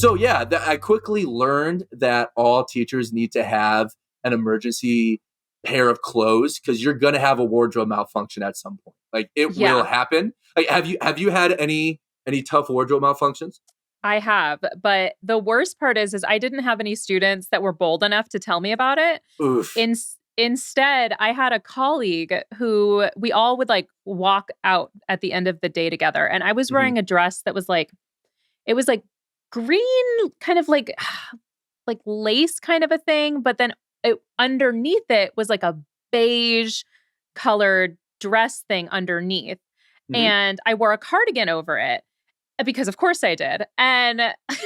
So yeah, I quickly learned that all teachers need to have an emergency pair of clothes because you're gonna have a wardrobe malfunction at some point. Like it will Yeah, happen. Like have you had any tough wardrobe malfunctions? I have. But the worst part is I didn't have any students that were bold enough to tell me about it. Oof. Instead, I had a colleague who we all would like walk out at the end of the day together. And I was Hmm. wearing a dress that was like, it was like green, kind of like lace kind of a thing. But then underneath it was like a beige colored dress thing underneath. Hmm. And I wore a cardigan over it because, of course, I did. And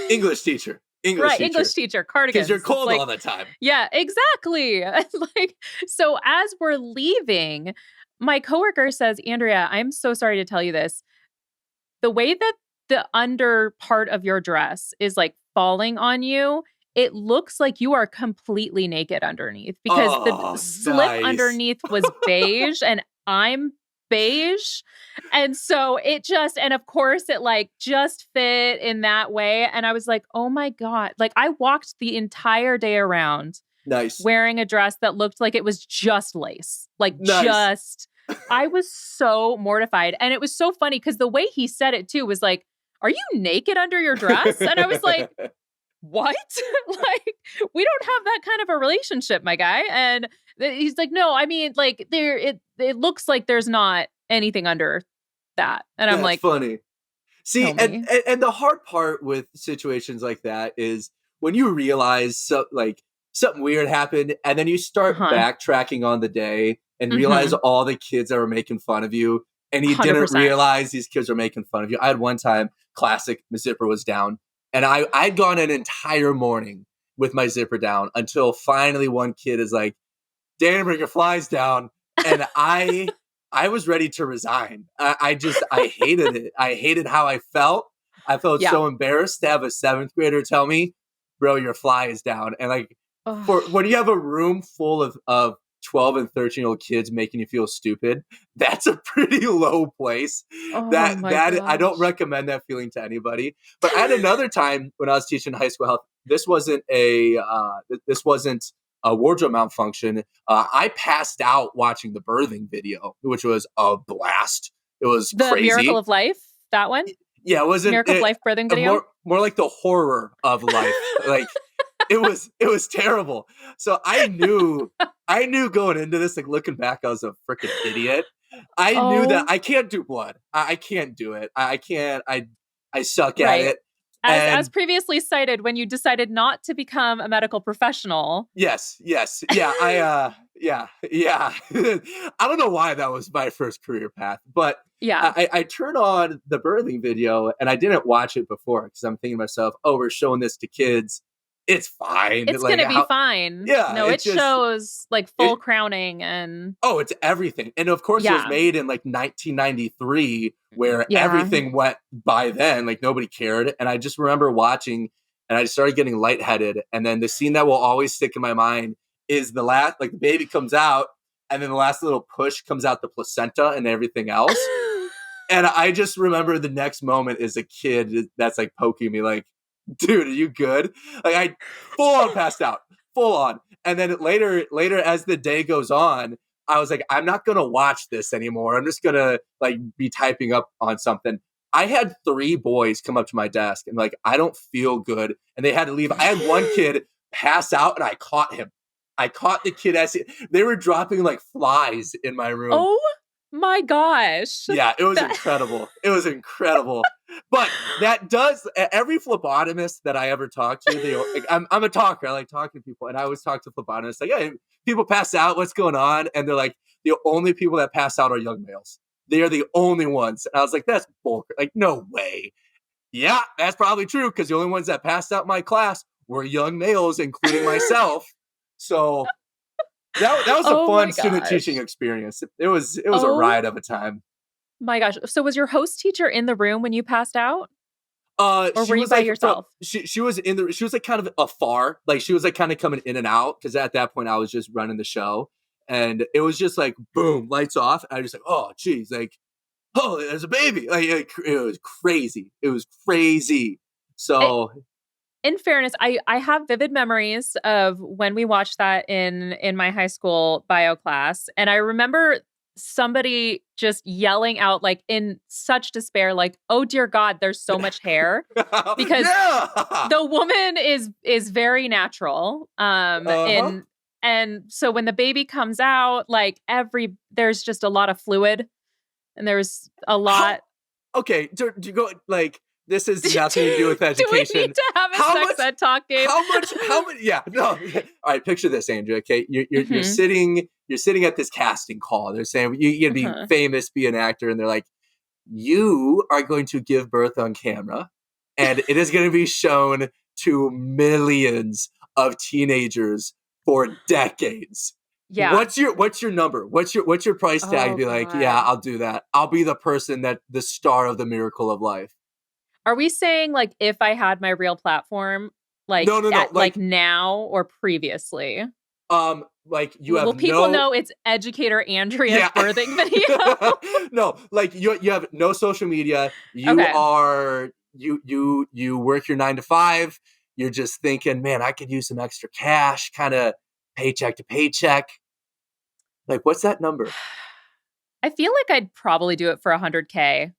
English teacher. English right, English teacher. teacher, Because you're cardigans. It's cold all like, the time. yeah, exactly. Like, so as we're leaving, my coworker says, Andrea, I'm so sorry to tell you this. The way that the under part of your dress is like falling on you, it looks like you are completely naked underneath because the Oh, slip nice. underneath was beige and I'm beige. And so it just, and of course it like just fit in that way. And I was like, oh my God. Like I walked the entire day around Nice. wearing a dress that looked like it was just lace, like Nice. just, I was so mortified. And it was so funny because the way he said it too was like, are you naked under your dress? And I was like, what? Like, we don't have that kind of a relationship, my guy. And he's like, no, I mean, like, it looks like there's not anything under that. And I'm That's like, funny. See, kill me. and the hard part with situations like that is when you realize like something weird happened, and then you Uh start huh. backtracking on the day and realize Mm-hmm. all the kids that were making fun of you, and you didn't 100%. realize these kids were making fun of you. I had one time, classic, my zipper was down, and I'd gone an entire morning with my zipper down until finally one kid is like, Dannenbring, your flies down. And I was ready to resign. I hated it. I hated how I felt. I felt Yeah. so embarrassed to have a seventh grader tell me, bro, your fly is down. And like for Ugh. when you have a room full of 12 and 13-year-old kids making you feel stupid, that's a pretty low place. Oh That my that I don't gosh. recommend that feeling to anybody. But I had another time when I was teaching high school health. This wasn't a wardrobe malfunction. I passed out watching the birthing video, which was a blast. It was The Miracle crazy. of Life, that one? Yeah, it wasn't Miracle of Life birthing video? more like the horror of life. Like it was terrible. So I knew going into this, like looking back, I was a freaking idiot. I knew that Oh, I can't do blood. I can't do it. I can't. I suck at right. it. As And previously cited, when you decided not to become a medical professional. yes. Yeah, yeah. I don't know why that was my first career path, but Yeah. I turned on the birthing video and I didn't watch it before because I'm thinking to myself, oh, we're showing this to kids. It's fine. It's Like gonna be how fine. yeah, No, it it just shows like full it crowning and oh, it's everything. And of course it was yeah. made in like 1993 where Yeah. everything went by then, like nobody cared. And I just remember watching and I started getting lightheaded. And then the scene that will always stick in my mind is the last, like the baby comes out and then the last little push comes out the placenta and everything else. And I just remember the next moment is a kid that's like poking me like, dude, are you good? Like I full on passed out, full on. And then later as the day goes on, I was like, I'm not gonna watch this anymore. I'm just gonna like be typing up on something. I had 3 boys come up to my desk and like, I don't feel good. And they had to leave. I had one kid pass out and I caught him. I caught the kid as they were dropping like flies in my room. Oh my gosh. Yeah, it was That incredible. It was incredible. But that does every phlebotomist that I ever talked to. Like, I'm a talker. I like talking to people, and I always talk to phlebotomists like, "Hey, people pass out. What's going on?" And they're like, "The only people that pass out are young males. They are the only ones." And I was like, "That's bull. Like, no way." Yeah, that's probably true because the only ones that passed out in my class were young males, including myself. So that was a Oh my fun student teaching gosh. experience. It was a Oh ride of a time. my gosh. So was your host teacher in the room when you passed out or She were you was by like yourself? she was she was like kind of afar, like she was like kind of coming in and out because at that point I was just running the show, and it was just like boom, lights off. And I was just like, oh geez, like oh, there's a baby, like it was crazy, it was crazy. It, So in fairness, I have vivid memories of when we watched that in my high school bio class. And I remember somebody just yelling out like in such despair, like, "Oh dear God, there's so much hair." Because the woman is very natural. And so when the baby comes out, like there's just a lot of fluid and there's a lot. Okay, do you go like this is nothing to do with education. Do we need to have a sex ed talk, Gabe? How much? Yeah, no. All right, picture this, Andrea. Okay, you're sitting at this casting call. They're saying you're gonna be famous, be an actor, and they're like, you are going to give birth on camera, and it is going to be shown to millions of teenagers for decades. Yeah. What's your number? What's your price tag? Be like, yeah, I'll do that. I'll be the person the star of the miracle of life. Are we saying like if I had my real platform, like no, like now or previously? Like you have. Will people know it's educator Andrea's birthing video? No, like you have no social media. You are you work your 9 to 5. You're just thinking, man, I could use some extra cash, kind of paycheck to paycheck. Like, what's that number? I feel like I'd probably do it for $100K.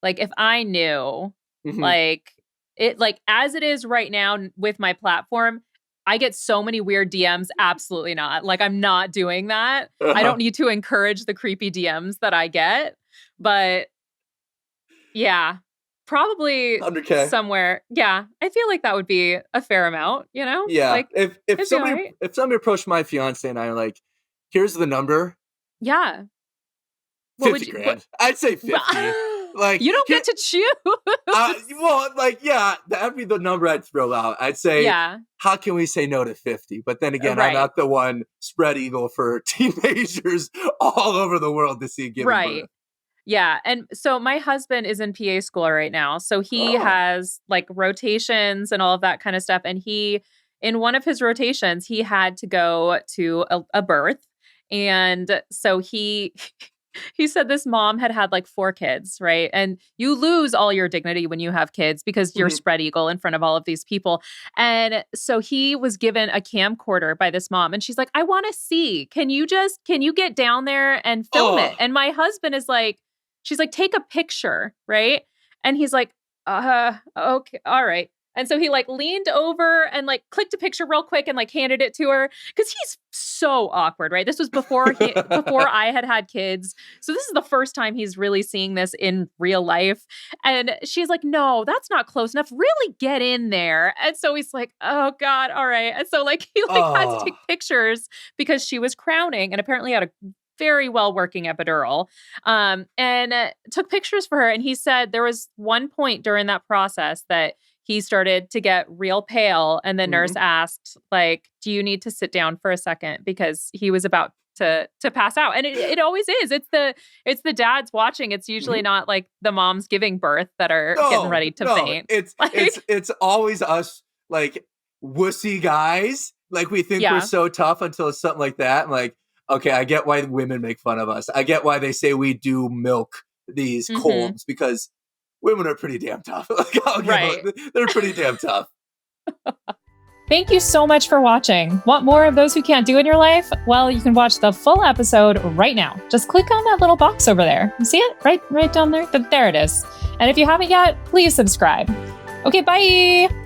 Like if I knew, like it, like as it is right now with my platform, I get so many weird DMs. Absolutely not. Like I'm not doing that. I don't need to encourage the creepy DMs that I get, but yeah, probably 100K somewhere. Yeah. I feel like that would be a fair amount, you know? Yeah. Like, if somebody approached my fiance and I were like, here's the number. Yeah. 50 grand. I'd say 50. Like you don't get to choose. Well, like, yeah, that'd be the number I'd throw out. I'd say, how can we say no to 50? But then again, I'm not the one spread eagle for teenagers all over the world to see giving birth. Yeah. And so my husband is in PA school right now. So he has like rotations and all of that kind of stuff. And in one of his rotations, he had to go to a birth. And so he said this mom had like 4 kids, right? And you lose all your dignity when you have kids because you're spread eagle in front of all of these people. And so he was given a camcorder by this mom and she's like, I want to see, can you get down there and film it? And my husband is like, she's like, take a picture, right? And he's like, okay, all right. And so he like leaned over and like clicked a picture real quick and like handed it to her because he's so awkward, right? This was before I had kids. So this is the first time he's really seeing this in real life. And she's like, no, that's not close enough. Really get in there. And so he's like, oh God, all right. And so like he like had to take pictures because she was crowning and apparently had a very well working epidural, and took pictures for her. And he said there was one point during that process that he started to get real pale. And the nurse asked, like, do you need to sit down for a second? Because he was about to pass out. And it always is. It's the dads watching. It's usually not like the moms giving birth that are getting ready to faint. It's always us like wussy guys. Like we think we're so tough until it's something like that. And like, okay, I get why women make fun of us. I get why they say we do milk these colds because women are pretty damn tough. They're pretty damn tough. Thank you so much for watching. Want more of Those Who Can't Do in your life? Well, you can watch the full episode right now. Just click on that little box over there. You see it? Right down there? There it is. And if you haven't yet, please subscribe. Okay, bye.